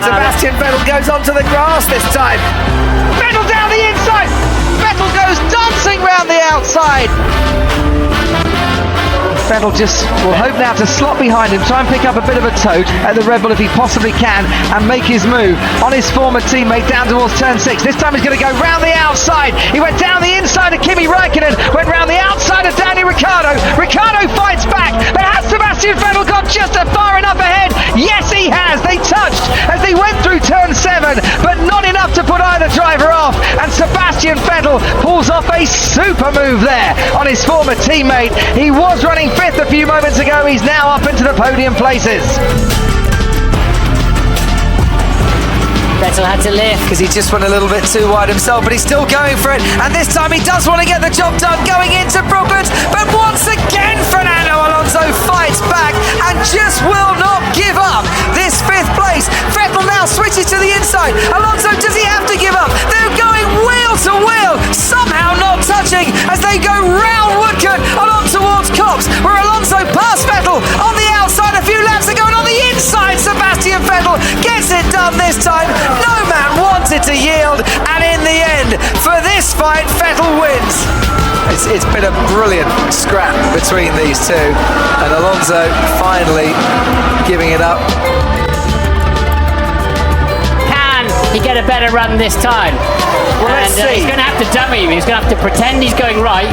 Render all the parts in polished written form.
Sebastian Vettel goes onto the grass this time. Vettel down the inside. Vettel goes dancing round the outside. Vettel just will hope now to slot behind him, try and pick up a bit of a tote at the Red Bull if he possibly can, and make his move on his former teammate down towards turn 6. This time he's going to go round the outside. He went down the inside of Kimi Räikkönen, went round the outside of Daniel Ricciardo. Ricciardo fights back, but has Sebastian Vettel got just far enough ahead? Yes, he has. They touched as they went through turn 7, but not enough to put either driver off, and Sebastian Vettel pulls off a super move there on his former teammate. He was running 5th a few moments ago. He's now up into the podium places. Vettel had to lift because he just went a little bit too wide himself, but he's still going for it, and this time he does want to get the job done going into Brooklands, but once again Fernando Alonso fights back and just will not give up this 5th place. Vettel now switches to the inside. Alonso, does he have to give up? They're going wheel to wheel, somehow not touching as they go round Woodcote and on towards Cox, where Alonso passed Vettel on the outside a few laps ago, and on the inside Sebastian Vettel gets it done this time. No man wanted to yield, and in the end, for this fight, Vettel wins. It's been a brilliant scrap between these two, and Alonso finally giving it up. Can he get a better run this time? Well, let's see. He's going to have to dummy him. He's going to have to pretend he's going right.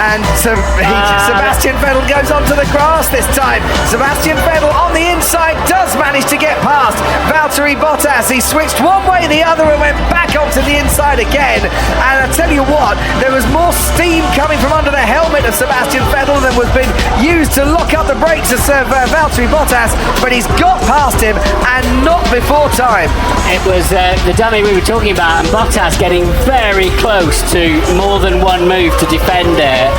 And Sebastian Vettel goes onto the grass this time. Sebastian Vettel on the inside does manage to get past Valtteri Bottas. He switched one way the other and went back onto the inside again. And I tell you what, there was more steam coming from under the helmet of Sebastian Vettel than was been used to lock up the brakes of Valtteri Bottas, but he's got past him and not before time. It was the dummy we were talking about, and Bottas getting very close to more than one move to defend there.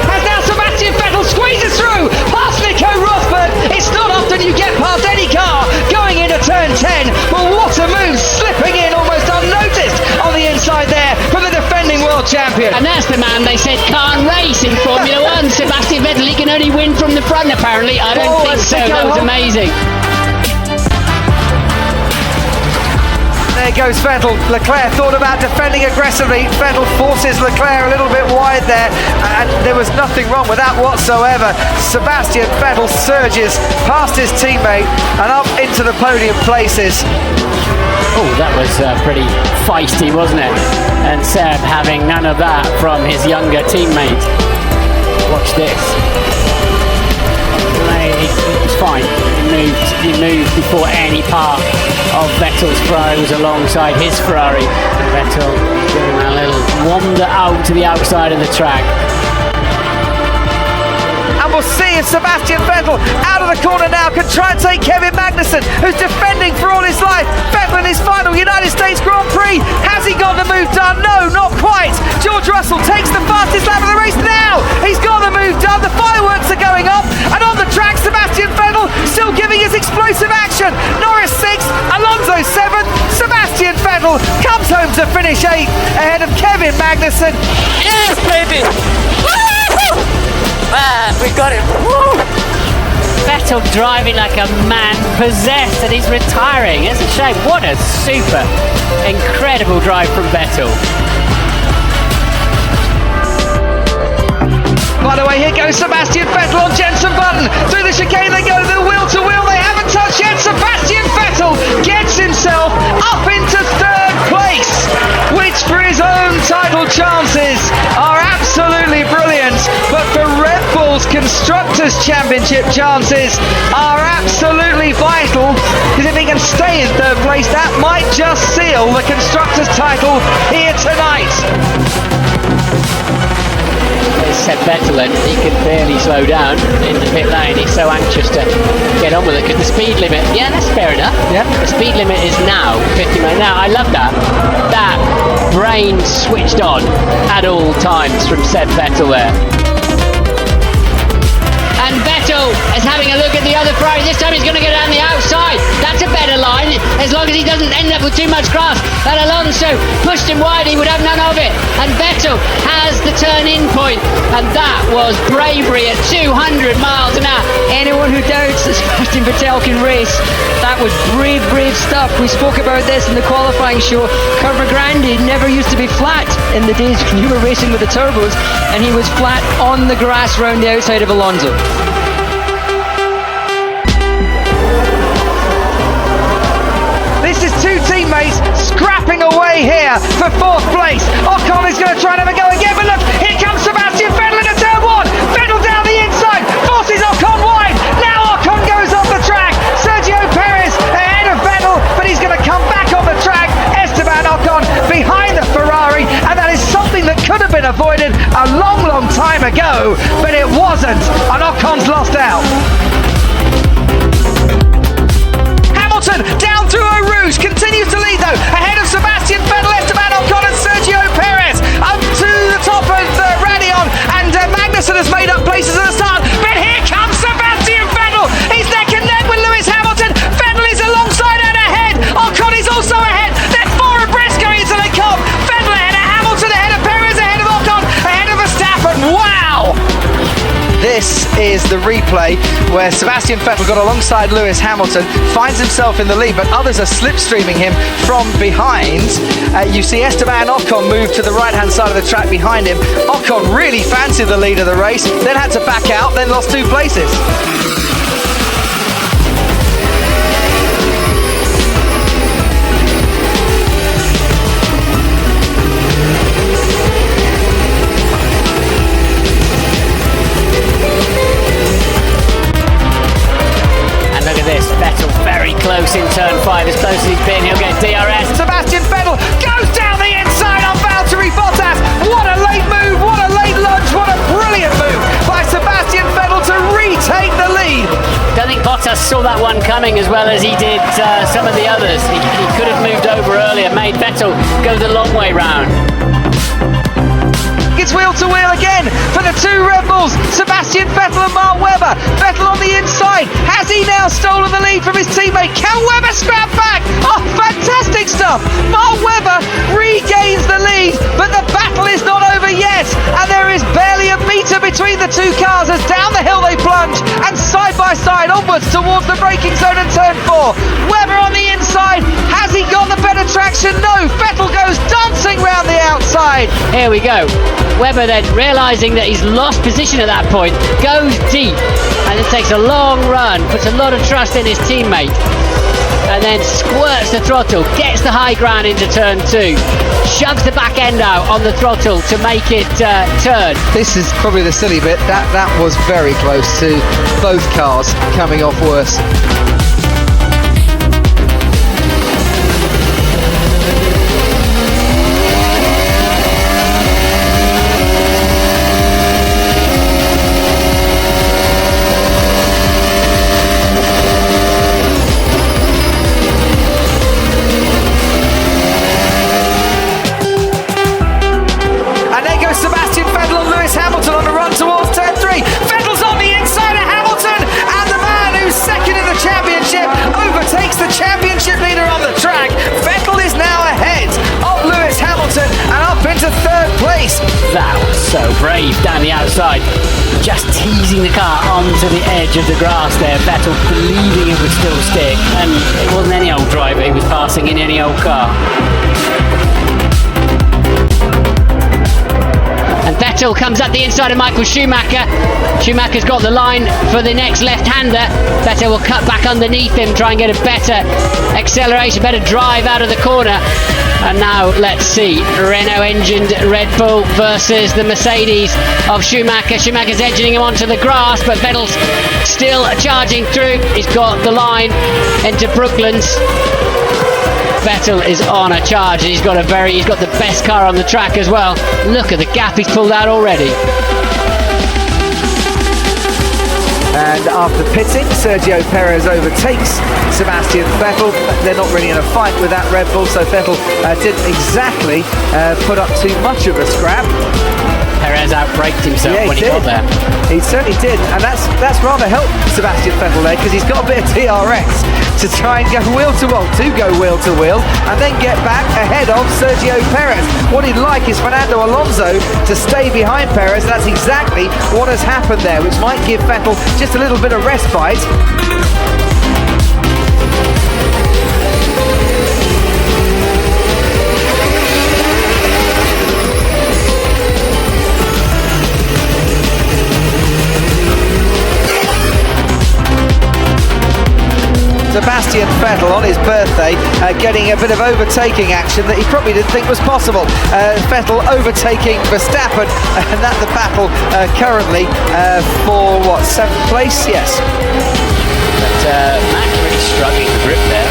As now Sebastian Vettel squeezes through past Nico Rosberg. It's not often you get past any car going into turn 10, but what a move, slipping in almost unnoticed on the inside there from the defending world champion. And that's the man they said can't race in Formula 1. Sebastian Vettel, he can only win from the front apparently. I don't think so. That was amazing. There goes Vettel. Leclerc thought about defending aggressively. Vettel forces Leclerc a little bit wide there, and there was nothing wrong with that whatsoever. Sebastian Vettel surges past his teammate and up into the podium places. Oh, that was pretty feisty, wasn't it? And Seb having none of that from his younger teammate. Watch this. It's fine. He moved before any part of Vettel's Ferrari was alongside his Ferrari. Vettel doing a little wander out to the outside of the track. And we'll see if Sebastian Vettel out of the corner now can try and take Kevin Magnussen, who's defending for all his life. Vettel in his final United States Grand Prix. Has he got the move done? No, not quite. George Russell takes the fastest lap of the race now. He's got the move done. The fireworks are going off, and on the track Sebastian Vettel still giving his explosive action. Norris 6th, Alonso 7th. Sebastian Vettel comes home to finish 8th ahead of Kevin Magnussen. Yes, baby! Man, we got him! Woo! Vettel driving like a man possessed, and he's retiring. It's a shame. What a super, incredible drive from Vettel. By the way, here goes Sebastian Vettel on Jenson Button. Through the chicane they go, they're wheel to wheel. They haven't touched yet. Sebastian Vettel gets himself up into 3rd place, which for his own title chances are absolutely brilliant. But for Red Bull's Constructors' Championship chances are absolutely vital, because if he can stay in 3rd place, that might just seal the Constructors' title here tonight. There's Seb Vettel, and he can barely slow down in the pit lane. He's so anxious to get on with it because the speed limit, yeah, that's fair enough. Yeah. The speed limit is now 50 miles. Now, I love that. That brain switched on at all times from Seb Vettel there. And Vettel Vettel is having a look at the other Ferrari. This time he's going to go down the outside. That's a better line, as long as he doesn't end up with too much grass. But Alonso pushed him wide, he would have none of it. And Vettel has the turn-in point, and that was bravery at 200 miles an hour. Anyone who doubts that Sebastian Vettel can race, that was brave stuff. We spoke about this in the qualifying show. Curva Grande never used to be flat in the days when you were racing with the turbos, and he was flat on the grass round the outside of Alonso. This is two teammates scrapping away here for fourth place. Ocon is going to try and have a go again, but look, here comes Sebastian Vettel into turn one. Vettel down the inside, forces Ocon wide. Now Ocon goes off the track. Sergio Perez ahead of Vettel, but he's going to come back on the track. Esteban Ocon behind the Ferrari, and that is something that could have been avoided a long time ago, but it wasn't, and Ocon's lost out. Hamilton down through Eau Rouge, continues to lead though, ahead of Sebastian Vettel, Esteban Ocon and Sergio Perez, up to the top of Radion, and Magnussen has made up places at the start, but here comes Sebastian Vettel, he's neck and neck with Lewis Hamilton. Vettel is alongside and ahead, Ocon is also ahead, they're four abreast going into the cup. Vettel ahead of Hamilton, ahead of Perez, ahead of Ocon, ahead of Verstappen. Wow! This is the replay where Sebastian Vettel got alongside Lewis Hamilton, finds himself in the lead, but others are slipstreaming him from behind. You see Esteban Ocon move to the right-hand side of the track behind him. Ocon really fancied the lead of the race, then had to back out, then lost 2 places. Vettel very close in turn 5, as close as he's been, he'll get DRS. Sebastian Vettel goes down the inside on Valtteri Bottas. What a late move, what a late lunge, what a brilliant move by Sebastian Vettel to retake the lead. Don't think Bottas saw that one coming as well as he did some of the others. He could have moved over earlier, made Vettel go the long way round. It's wheel to wheel again for the two Red Bulls, Sebastian Vettel and Mark Webber. Vettel on the inside. Has he now stolen the lead from his teammate? Can Webber scrap back? Oh, fantastic stuff. Mark Webber regains the lead, but the battle is not over yet. And there is barely a metre between the two cars as down the hill they plunge and side by side onwards towards the braking zone and turn 4. Webber on the inside. Has he got the better traction? No. Vettel goes dancing round the outside. Here we go. Webber then, realising that he's lost position at that point, goes deep and then takes a long run, puts a lot of trust in his teammate, and then squirts the throttle, gets the high ground into turn 2, shoves the back end out on the throttle to make it turn. This is probably the silly bit. That was very close to both cars coming off worse. That was so brave down the outside, just teasing the car onto the edge of the grass there. Vettel believing it would still stick, and it wasn't any old driver, he was passing in any old car. And Vettel comes up the inside of Michael Schumacher. Schumacher's got the line for the next left-hander. Vettel will cut back underneath him, try and get a better acceleration, better drive out of the corner. And now let's see, Renault-engined Red Bull versus the Mercedes of Schumacher. Schumacher's edging him onto the grass, but Vettel's still charging through. He's got the line into Brooklands. Vettel is on a charge, and he's got the best car on the track as well. Look at the gap he's pulled out already. And after pitting, Sergio Perez overtakes Sebastian Vettel. They're not really in a fight with that Red Bull, so Vettel didn't exactly put up too much of a scrap. Perez outbraked himself when he did. got there. He certainly did, and that's rather helped Sebastian Vettel there, because he's got a bit of DRS to try and go wheel to wheel, and then get back ahead of Sergio Perez. What he'd like is Fernando Alonso to stay behind Perez, and that's exactly what has happened there, which might give Vettel just a little bit of respite. Sebastian Vettel on his birthday getting a bit of overtaking action that he probably didn't think was possible. Vettel overtaking Verstappen, and that's the battle currently for what, 7th place? Yes. But Max really struggling to grip there.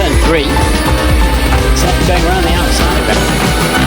Turn 3. It's going around the outside of him.